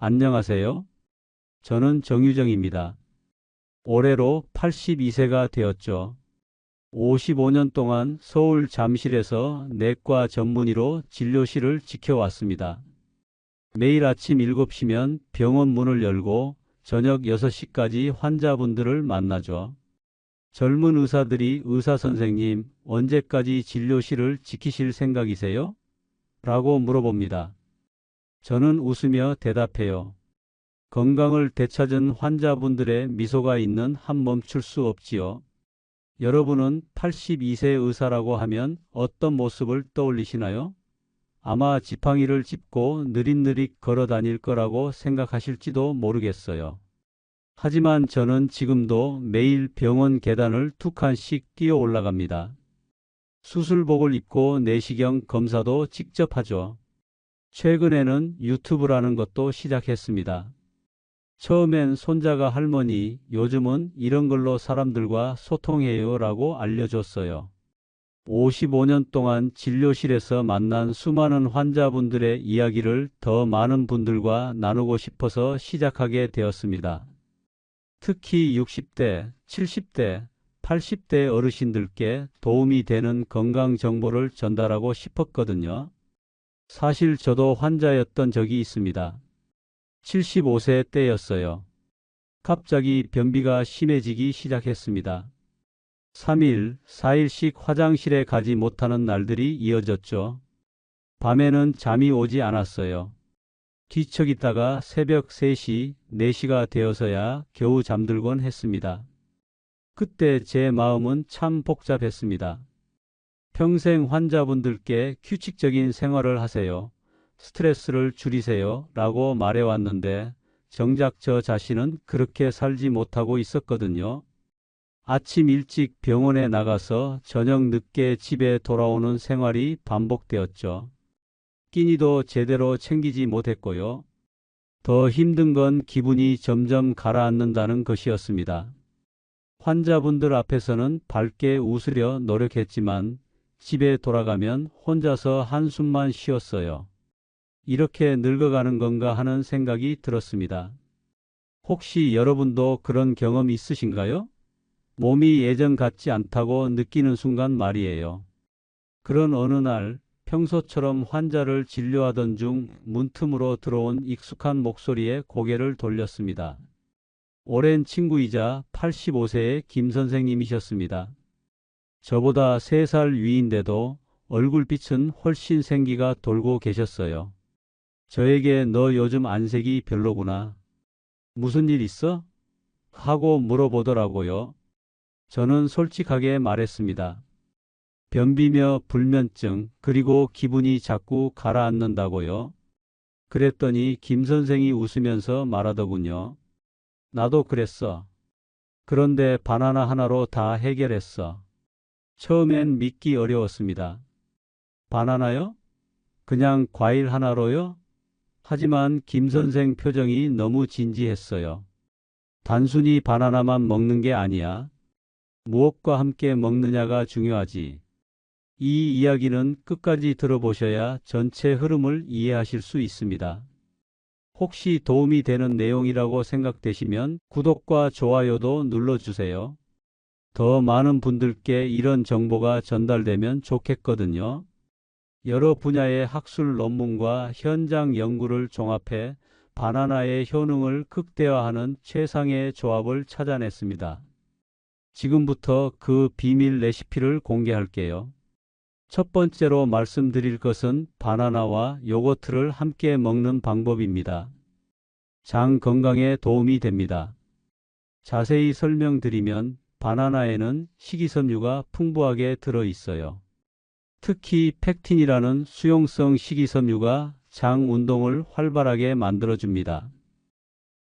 안녕하세요. 저는 정유정입니다. 올해로 82세가 되었죠. 55년 동안 서울 잠실에서 내과 전문의로 진료실을 지켜왔습니다. 매일 아침 7시면 병원 문을 열고 저녁 6시까지 환자분들을 만나죠. 젊은 의사들이 의사 선생님, 언제까지 진료실을 지키실 생각이세요? 라고 물어봅니다. 저는 웃으며 대답해요. 건강을 되찾은 환자분들의 미소가 있는 한 멈출 수 없지요. 여러분은 82세 의사라고 하면 어떤 모습을 떠올리시나요? 아마 지팡이를 짚고 느릿느릿 걸어 다닐 거라고 생각하실지도 모르겠어요. 하지만 저는 지금도 매일 병원 계단을 2칸씩 뛰어 올라갑니다. 수술복을 입고 내시경 검사도 직접 하죠. 최근에는 유튜브라는 것도 시작했습니다. 처음엔 손자가 할머니, 요즘은 이런 걸로 사람들과 소통해요 라고 알려줬어요. 55년 동안 진료실에서 만난 수많은 환자분들의 이야기를 더 많은 분들과 나누고 싶어서 시작하게 되었습니다. 특히 60대, 70대, 80대 어르신들께 도움이 되는 건강 정보를 전달하고 싶었거든요. 사실 저도 환자였던 적이 있습니다. 75세 때였어요. 갑자기 변비가 심해지기 시작했습니다. 3일, 4일씩 화장실에 가지 못하는 날들이 이어졌죠. 밤에는 잠이 오지 않았어요. 뒤척이다가 새벽 3시, 4시가 되어서야 겨우 잠들곤 했습니다. 그때 제 마음은 참 복잡했습니다. 평생 환자분들께 규칙적인 생활을 하세요. 스트레스를 줄이세요. 라고 말해왔는데 정작 저 자신은 그렇게 살지 못하고 있었거든요. 아침 일찍 병원에 나가서 저녁 늦게 집에 돌아오는 생활이 반복되었죠. 끼니도 제대로 챙기지 못했고요. 더 힘든 건 기분이 점점 가라앉는다는 것이었습니다. 환자분들 앞에서는 밝게 웃으려 노력했지만 집에 돌아가면 혼자서 한숨만 쉬었어요. 이렇게 늙어가는 건가 하는 생각이 들었습니다. 혹시 여러분도 그런 경험 있으신가요? 몸이 예전 같지 않다고 느끼는 순간 말이에요. 그런 어느 날 평소처럼 환자를 진료하던 중 문틈으로 들어온 익숙한 목소리에 고개를 돌렸습니다. 오랜 친구이자 85세의 김 선생님이셨습니다. 저보다 3살 위인데도 얼굴빛은 훨씬 생기가 돌고 계셨어요. 저에게 너 요즘 안색이 별로구나. 무슨 일 있어? 하고 물어보더라고요. 저는 솔직하게 말했습니다. 변비며 불면증, 그리고 기분이 자꾸 가라앉는다고요. 그랬더니 김 선생이 웃으면서 말하더군요. 나도 그랬어. 그런데 바나나 하나로 다 해결했어. 처음엔 믿기 어려웠습니다. 바나나요? 그냥 과일 하나로요? 하지만 김 선생 표정이 너무 진지했어요. 단순히 바나나만 먹는 게 아니야. 무엇과 함께 먹느냐가 중요하지. 이 이야기는 끝까지 들어보셔야 전체 흐름을 이해하실 수 있습니다. 혹시 도움이 되는 내용이라고 생각되시면 구독과 좋아요도 눌러주세요. 더 많은 분들께 이런 정보가 전달되면 좋겠거든요. 여러 분야의 학술 논문과 현장 연구를 종합해 바나나의 효능을 극대화하는 최상의 조합을 찾아냈습니다. 지금부터 그 비밀 레시피를 공개할게요. 첫 번째로 말씀드릴 것은 바나나와 요거트를 함께 먹는 방법입니다. 장 건강에 도움이 됩니다. 자세히 설명드리면 바나나에는 식이섬유가 풍부하게 들어 있어요. 특히 펙틴이라는 수용성 식이섬유가 장 운동을 활발하게 만들어줍니다.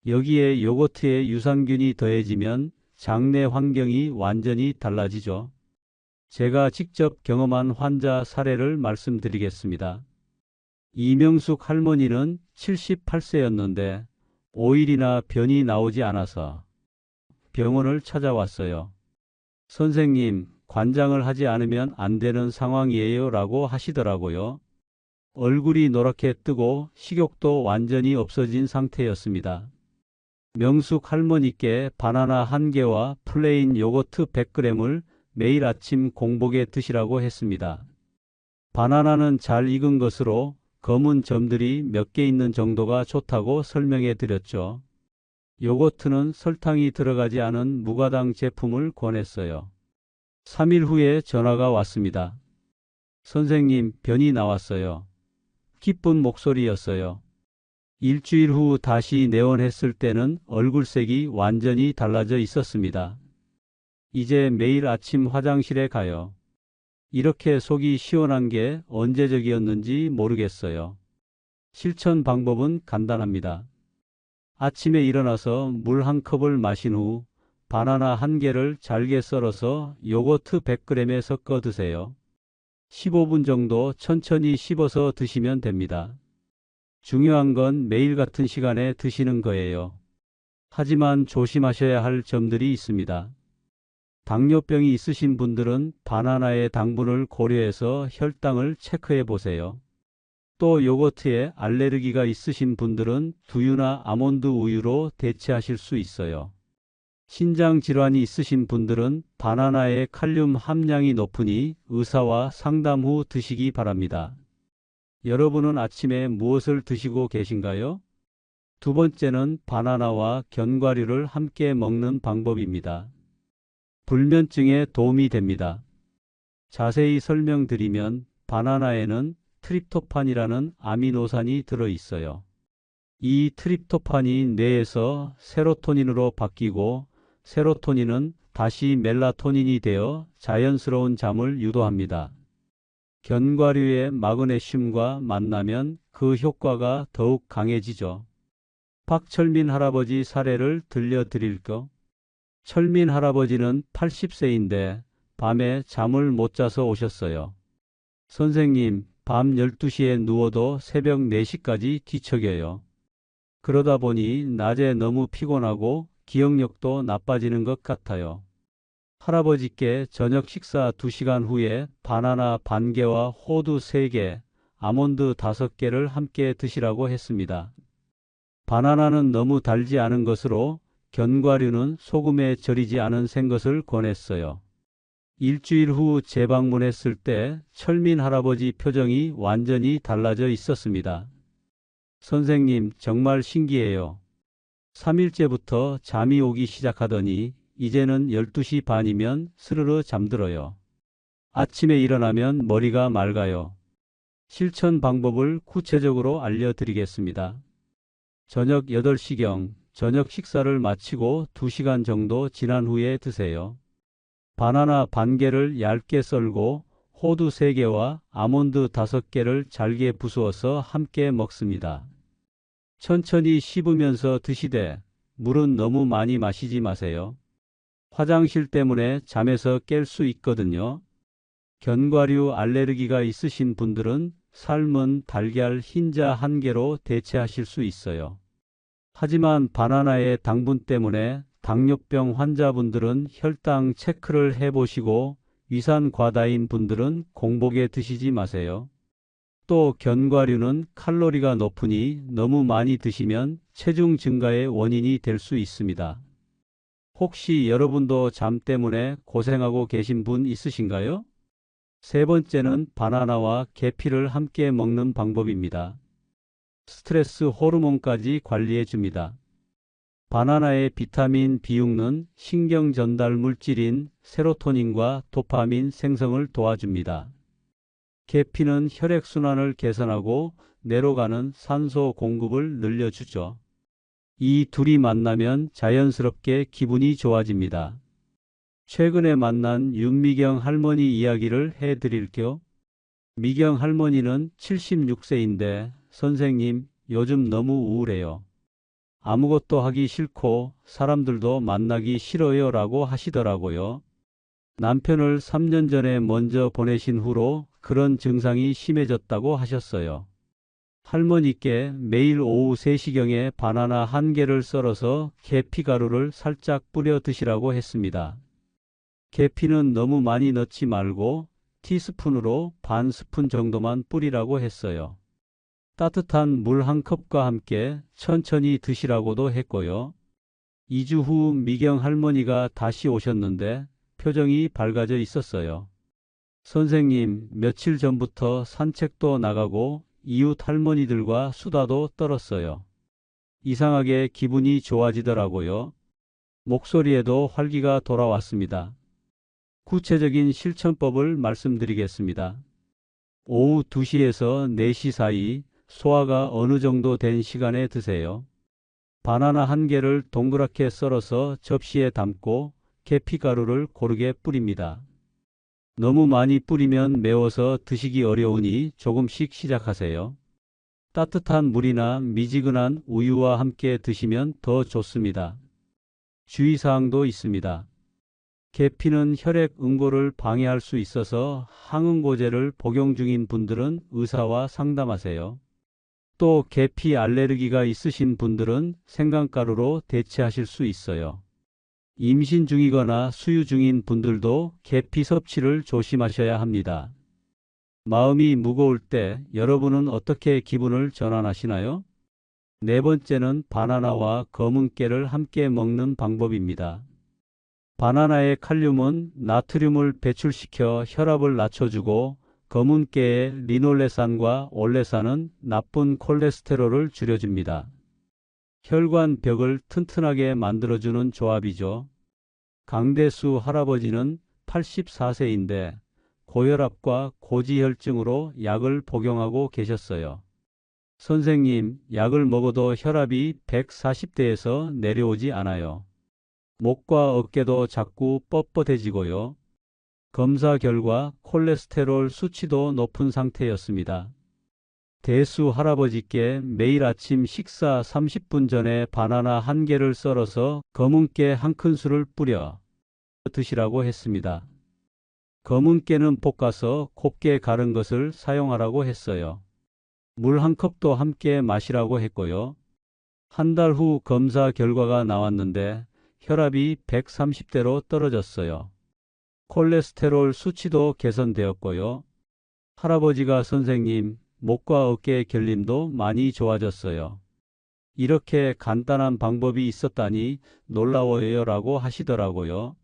여기에 요거트에 유산균이 더해지면 장내 환경이 완전히 달라지죠. 제가 직접 경험한 환자 사례를 말씀드리겠습니다. 이명숙 할머니는 78세였는데 5일이나 변이 나오지 않아서 병원을 찾아왔어요. 선생님, 관장을 하지 않으면 안 되는 상황이에요 라고 하시더라고요. 얼굴이 노랗게 뜨고 식욕도 완전히 없어진 상태였습니다. 명숙 할머니께 바나나 1개와 플레인 요거트 100g을 매일 아침 공복에 드시라고 했습니다. 바나나는 잘 익은 것으로 검은 점들이 몇 개 있는 정도가 좋다고 설명해 드렸죠. 요거트는 설탕이 들어가지 않은 무가당 제품을 권했어요. 3일 후에 전화가 왔습니다. 선생님, 변이 나왔어요. 기쁜 목소리였어요. 일주일 후 다시 내원했을 때는 얼굴색이 완전히 달라져 있었습니다. 이제 매일 아침 화장실에 가요. 이렇게 속이 시원한 게 언제적이었는지 모르겠어요. 실천 방법은 간단합니다. 아침에 일어나서 물 1컵을 마신 후 바나나 1개를 잘게 썰어서 요거트 100g에 섞어 드세요. 15분 정도 천천히 씹어서 드시면 됩니다. 중요한 건 매일 같은 시간에 드시는 거예요. 하지만 조심하셔야 할 점들이 있습니다. 당뇨병이 있으신 분들은 바나나의 당분을 고려해서 혈당을 체크해 보세요. 또 요거트에 알레르기가 있으신 분들은 두유나 아몬드 우유로 대체하실 수 있어요. 신장 질환이 있으신 분들은 바나나의 칼륨 함량이 높으니 의사와 상담 후 드시기 바랍니다. 여러분은 아침에 무엇을 드시고 계신가요? 두 번째는 바나나와 견과류를 함께 먹는 방법입니다. 불면증에 도움이 됩니다. 자세히 설명드리면 바나나에는 트립토판이라는 아미노산이 들어있어요. 이 트립토판이 뇌에서 세로토닌으로 바뀌고 세로토닌은 다시 멜라토닌이 되어 자연스러운 잠을 유도합니다. 견과류의 마그네슘과 만나면 그 효과가 더욱 강해지죠. 박철민 할아버지 사례를 들려드릴까? 철민 할아버지는 80세인데 밤에 잠을 못 자서 오셨어요. 선생님, 밤 12시에 누워도 새벽 4시까지 뒤척여요. 그러다 보니 낮에 너무 피곤하고 기억력도 나빠지는 것 같아요. 할아버지께 저녁 식사 2시간 후에 바나나 1개와 호두 3개, 아몬드 5개를 함께 드시라고 했습니다. 바나나는 너무 달지 않은 것으로 견과류는 소금에 절이지 않은 생것을 권했어요. 일주일 후 재방문했을 때 철민 할아버지 표정이 완전히 달라져 있었습니다. 선생님, 정말 신기해요. 3일째부터 잠이 오기 시작하더니 이제는 12시 반이면 스르르 잠들어요. 아침에 일어나면 머리가 맑아요. 실천 방법을 구체적으로 알려드리겠습니다. 저녁 8시경 저녁 식사를 마치고 2시간 정도 지난 후에 드세요. 바나나 1개를 얇게 썰고 호두 3개와 아몬드 5개를 잘게 부수어서 함께 먹습니다. 천천히 씹으면서 드시되 물은 너무 많이 마시지 마세요. 화장실 때문에 잠에서 깰 수 있거든요. 견과류 알레르기가 있으신 분들은 삶은 달걀 흰자 1개로 대체하실 수 있어요. 하지만 바나나의 당분 때문에 당뇨병 환자분들은 혈당 체크를 해보시고 위산 과다인 분들은 공복에 드시지 마세요. 또 견과류는 칼로리가 높으니 너무 많이 드시면 체중 증가의 원인이 될 수 있습니다. 혹시 여러분도 잠 때문에 고생하고 계신 분 있으신가요? 세 번째는 바나나와 계피를 함께 먹는 방법입니다. 스트레스 호르몬까지 관리해 줍니다. 바나나의 비타민 B6는 신경 전달 물질인 세로토닌과 도파민 생성을 도와줍니다. 계피는 혈액순환을 개선하고 뇌로 가는 산소 공급을 늘려주죠. 이 둘이 만나면 자연스럽게 기분이 좋아집니다. 최근에 만난 윤미경 할머니 이야기를 해드릴게요. 미경 할머니는 76세인데 선생님, 요즘 너무 우울해요. 아무것도 하기 싫고 사람들도 만나기 싫어요 라고 하시더라고요. 남편을 3년 전에 먼저 보내신 후로 그런 증상이 심해졌다고 하셨어요. 할머니께 매일 오후 3시경에 바나나 1개를 썰어서 계피가루를 살짝 뿌려 드시라고 했습니다. 계피는 너무 많이 넣지 말고 티스푼으로 반 스푼 정도만 뿌리라고 했어요. 따뜻한 물 한 컵과 함께 천천히 드시라고도 했고요. 2주 후 미경 할머니가 다시 오셨는데 표정이 밝아져 있었어요. 선생님, 며칠 전부터 산책도 나가고 이웃 할머니들과 수다도 떨었어요. 이상하게 기분이 좋아지더라고요. 목소리에도 활기가 돌아왔습니다. 구체적인 실천법을 말씀드리겠습니다. 오후 2시에서 4시 사이 소화가 어느 정도 된 시간에 드세요. 바나나 한 개를 동그랗게 썰어서 접시에 담고 계피가루를 고르게 뿌립니다. 너무 많이 뿌리면 매워서 드시기 어려우니 조금씩 시작하세요. 따뜻한 물이나 미지근한 우유와 함께 드시면 더 좋습니다. 주의사항도 있습니다. 계피는 혈액 응고를 방해할 수 있어서 항응고제를 복용 중인 분들은 의사와 상담하세요. 또 계피 알레르기가 있으신 분들은 생강가루로 대체하실 수 있어요. 임신 중이거나 수유 중인 분들도 계피 섭취를 조심하셔야 합니다. 마음이 무거울 때 여러분은 어떻게 기분을 전환하시나요? 네 번째는 바나나와 검은 깨를 함께 먹는 방법입니다. 바나나의 칼륨은 나트륨을 배출시켜 혈압을 낮춰주고 검은 깨의 리놀레산과 올레산은 나쁜 콜레스테롤을 줄여줍니다. 혈관벽을 튼튼하게 만들어주는 조합이죠. 강대수 할아버지는 84세인데 고혈압과 고지혈증으로 약을 복용하고 계셨어요. 선생님, 약을 먹어도 혈압이 140대에서 내려오지 않아요. 목과 어깨도 자꾸 뻣뻣해지고요. 검사 결과 콜레스테롤 수치도 높은 상태였습니다. 대수 할아버지께 매일 아침 식사 30분 전에 바나나 한 개를 썰어서 검은 깨 한 큰술을 뿌려 드시라고 했습니다. 검은 깨는 볶아서 곱게 갈은 것을 사용하라고 했어요. 물 한 컵도 함께 마시라고 했고요. 한 달 후 검사 결과가 나왔는데 혈압이 130대로 떨어졌어요. 콜레스테롤 수치도 개선되었고요. 할아버지가 선생님, 목과 어깨의 결림도 많이 좋아졌어요. 이렇게 간단한 방법이 있었다니 놀라워요 라고 하시더라고요.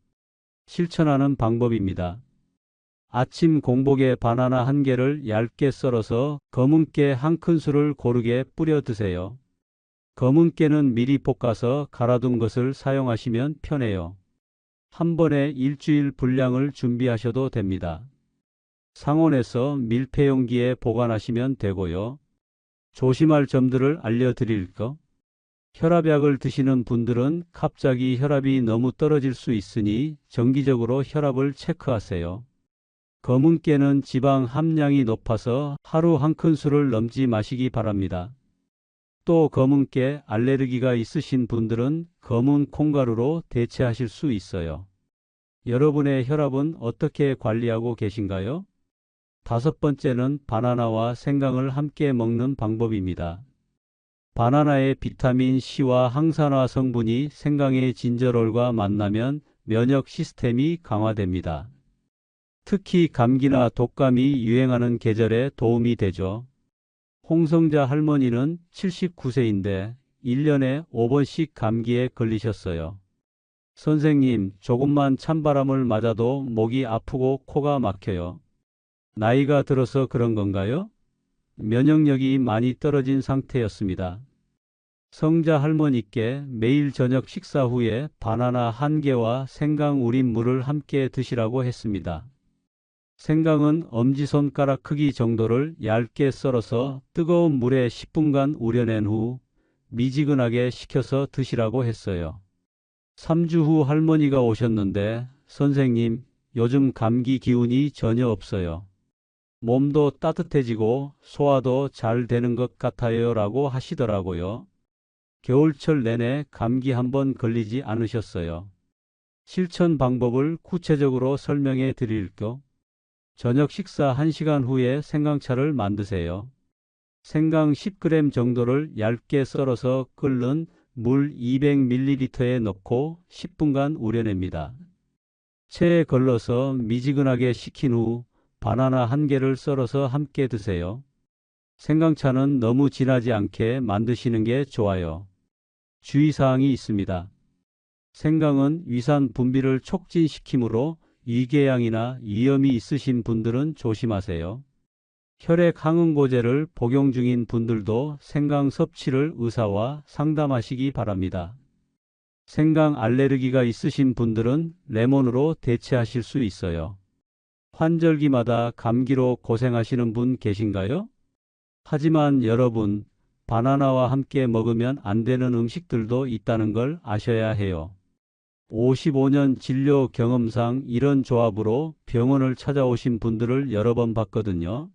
실천하는 방법입니다. 아침 공복에 바나나 한 개를 얇게 썰어서 검은 깨 한 큰술을 고르게 뿌려 드세요. 검은 깨는 미리 볶아서 갈아둔 것을 사용하시면 편해요. 한 번에 일주일 분량을 준비하셔도 됩니다. 상온에서 밀폐용기에 보관하시면 되고요. 조심할 점들을 알려드릴까? 혈압약을 드시는 분들은 갑자기 혈압이 너무 떨어질 수 있으니 정기적으로 혈압을 체크하세요. 검은 깨는 지방 함량이 높아서 하루 한 큰술을 넘지 마시기 바랍니다. 또 검은 깨 알레르기가 있으신 분들은 검은 콩가루로 대체하실 수 있어요. 여러분의 혈압은 어떻게 관리하고 계신가요? 다섯 번째는 바나나와 생강을 함께 먹는 방법입니다. 바나나의 비타민 C와 항산화 성분이 생강의 진저롤과 만나면 면역 시스템이 강화됩니다. 특히 감기나 독감이 유행하는 계절에 도움이 되죠. 홍성자 할머니는 79세인데 1년에 5번씩 감기에 걸리셨어요. 선생님, 조금만 찬바람을 맞아도 목이 아프고 코가 막혀요. 나이가 들어서 그런 건가요? 면역력이 많이 떨어진 상태였습니다. 성자 할머니께 매일 저녁 식사 후에 바나나 한 개와 생강 우린 물을 함께 드시라고 했습니다. 생강은 엄지손가락 크기 정도를 얇게 썰어서 뜨거운 물에 10분간 우려낸 후 미지근하게 식혀서 드시라고 했어요. 3주 후 할머니가 오셨는데 선생님, 요즘 감기 기운이 전혀 없어요. 몸도 따뜻해지고 소화도 잘 되는 것 같아요 라고 하시더라고요. 겨울철 내내 감기 한번 걸리지 않으셨어요. 실천 방법을 구체적으로 설명해 드릴게요. 저녁 식사 1시간 후에 생강차를 만드세요. 생강 10g 정도를 얇게 썰어서 끓는 물 200ml에 넣고 10분간 우려냅니다. 체에 걸러서 미지근하게 식힌 후 바나나 한 개를 썰어서 함께 드세요. 생강차는 너무 진하지 않게 만드시는 게 좋아요. 주의사항이 있습니다. 생강은 위산 분비를 촉진시키므로 위궤양이나 위염이 있으신 분들은 조심하세요. 혈액 항응고제를 복용 중인 분들도 생강 섭취를 의사와 상담하시기 바랍니다. 생강 알레르기가 있으신 분들은 레몬으로 대체하실 수 있어요. 환절기마다 감기로 고생하시는 분 계신가요? 하지만 여러분, 바나나와 함께 먹으면 안 되는 음식들도 있다는 걸 아셔야 해요. 55년 진료 경험상 이런 조합으로 병원을 찾아오신 분들을 여러 번 봤거든요.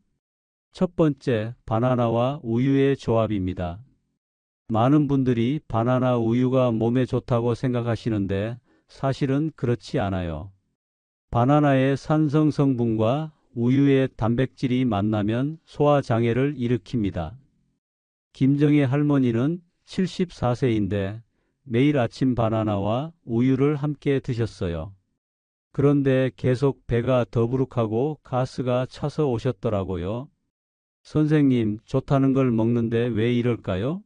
첫 번째, 바나나와 우유의 조합입니다. 많은 분들이 바나나 우유가 몸에 좋다고 생각하시는데 사실은 그렇지 않아요. 바나나의 산성 성분과 우유의 단백질이 만나면 소화장애를 일으킵니다. 김정희 할머니는 74세인데 매일 아침 바나나와 우유를 함께 드셨어요. 그런데 계속 배가 더부룩하고 가스가 차서 오셨더라고요. 선생님, 좋다는 걸 먹는데 왜 이럴까요?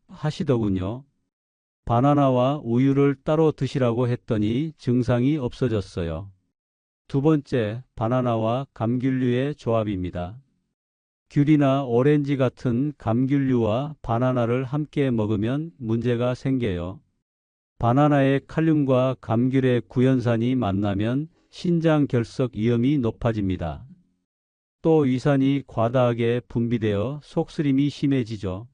하시더군요. 바나나와 우유를 따로 드시라고 했더니 증상이 없어졌어요. 두 번째, 바나나와 감귤류의 조합입니다. 귤이나 오렌지 같은 감귤류와 바나나를 함께 먹으면 문제가 생겨요. 바나나의 칼륨과 감귤의 구연산이 만나면 신장 결석 위험이 높아집니다. 또 위산이 과다하게 분비되어 속쓰림이 심해지죠.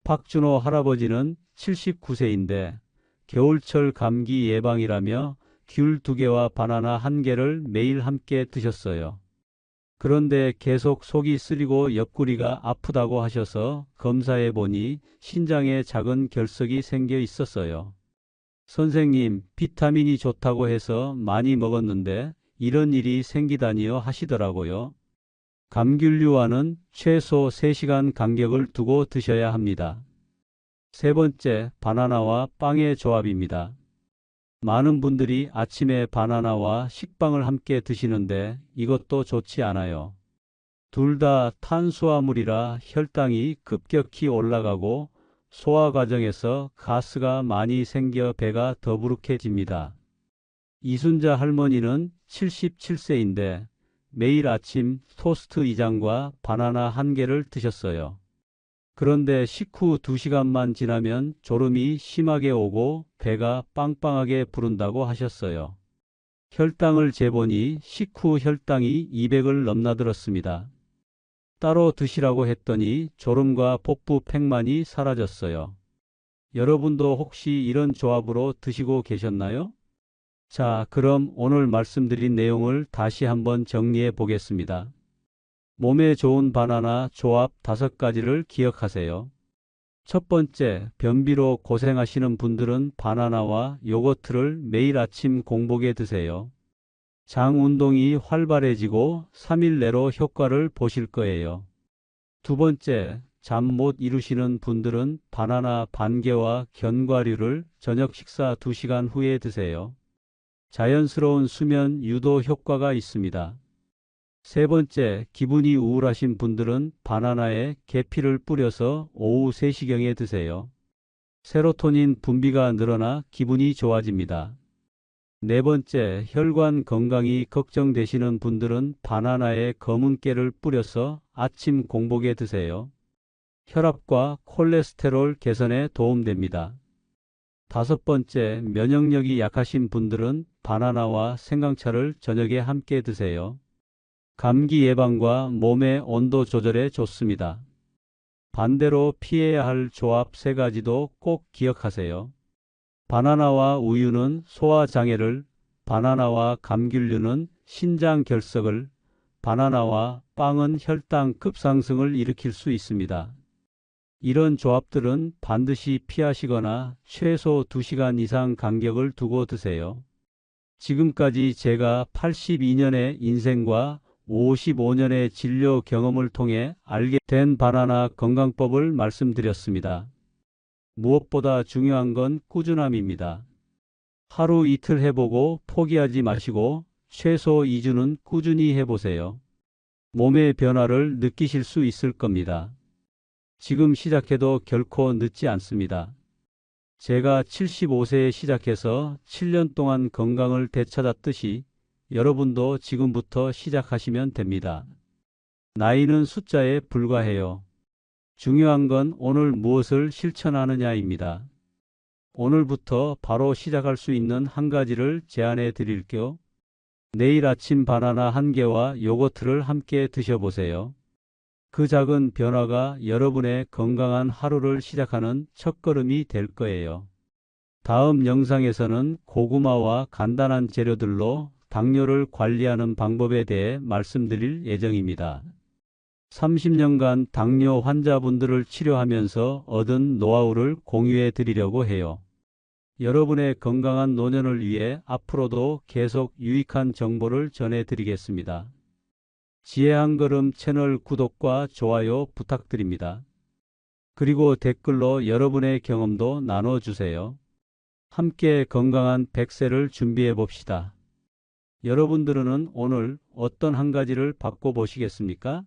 박준호 할아버지는 79세인데 겨울철 감기 예방이라며 귤 2개와 바나나 1개를 매일 함께 드셨어요. 그런데 계속 속이 쓰리고 옆구리가 아프다고 하셔서 검사해 보니 신장에 작은 결석이 생겨 있었어요. 선생님, 비타민이 좋다고 해서 많이 먹었는데 이런 일이 생기다니요 하시더라고요. 감귤류와는 최소 3시간 간격을 두고 드셔야 합니다. 세 번째, 바나나와 빵의 조합입니다. 많은 분들이 아침에 바나나와 식빵을 함께 드시는데 이것도 좋지 않아요. 둘 다 탄수화물이라 혈당이 급격히 올라가고 소화 과정에서 가스가 많이 생겨 배가 더부룩해집니다. 이순자 할머니는 77세인데 매일 아침 토스트 2장과 바나나 1개를 드셨어요. 그런데 식후 2시간만 지나면 졸음이 심하게 오고 배가 빵빵하게 부른다고 하셨어요. 혈당을 재보니 식후 혈당이 200을 넘나들었습니다. 따로 드시라고 했더니 졸음과 복부 팽만이 사라졌어요. 여러분도 혹시 이런 조합으로 드시고 계셨나요? 자, 그럼 오늘 말씀드린 내용을 다시 한번 정리해 보겠습니다. 몸에 좋은 바나나 조합 5가지를 기억하세요. 첫 번째, 변비로 고생하시는 분들은 바나나와 요거트를 매일 아침 공복에 드세요. 장 운동이 활발해지고 3일 내로 효과를 보실 거예요. 두 번째, 잠 못 이루시는 분들은 바나나 반개와 견과류를 저녁 식사 2시간 후에 드세요. 자연스러운 수면 유도 효과가 있습니다. 세 번째, 기분이 우울하신 분들은 바나나에 계피를 뿌려서 오후 3시경에 드세요. 세로토닌 분비가 늘어나 기분이 좋아집니다. 네 번째, 혈관 건강이 걱정되시는 분들은 바나나에 검은 깨를 뿌려서 아침 공복에 드세요. 혈압과 콜레스테롤 개선에 도움됩니다. 다섯 번째, 면역력이 약하신 분들은 바나나와 생강차를 저녁에 함께 드세요. 감기 예방과 몸의 온도 조절에 좋습니다. 반대로 피해야 할 조합 3가지도 꼭 기억하세요. 바나나와 우유는 소화장애를, 바나나와 감귤류는 신장 결석을, 바나나와 빵은 혈당 급상승을 일으킬 수 있습니다. 이런 조합들은 반드시 피하시거나 최소 2시간 이상 간격을 두고 드세요. 지금까지 제가 82년의 인생과 55년의 진료 경험을 통해 알게 된 바나나 건강법을 말씀드렸습니다. 무엇보다 중요한 건 꾸준함입니다. 하루 이틀 해보고 포기하지 마시고 최소 2주는 꾸준히 해보세요. 몸의 변화를 느끼실 수 있을 겁니다. 지금 시작해도 결코 늦지 않습니다. 제가 75세에 시작해서 7년 동안 건강을 되찾았듯이 여러분도 지금부터 시작하시면 됩니다. 나이는 숫자에 불과해요. 중요한 건 오늘 무엇을 실천하느냐입니다. 오늘부터 바로 시작할 수 있는 한 가지를 제안해 드릴게요. 내일 아침 바나나 한 개와 요거트를 함께 드셔보세요. 그 작은 변화가 여러분의 건강한 하루를 시작하는 첫걸음이 될 거예요. 다음 영상에서는 고구마와 간단한 재료들로 당뇨를 관리하는 방법에 대해 말씀드릴 예정입니다. 30년간 당뇨 환자분들을 치료하면서 얻은 노하우를 공유해 드리려고 해요. 여러분의 건강한 노년을 위해 앞으로도 계속 유익한 정보를 전해 드리겠습니다. 지혜 한 걸음 채널 구독과 좋아요 부탁드립니다. 그리고 댓글로 여러분의 경험도 나눠주세요. 함께 건강한 100세를 준비해 봅시다. 여러분들은 오늘 어떤 한 가지를 바꿔보시겠습니까?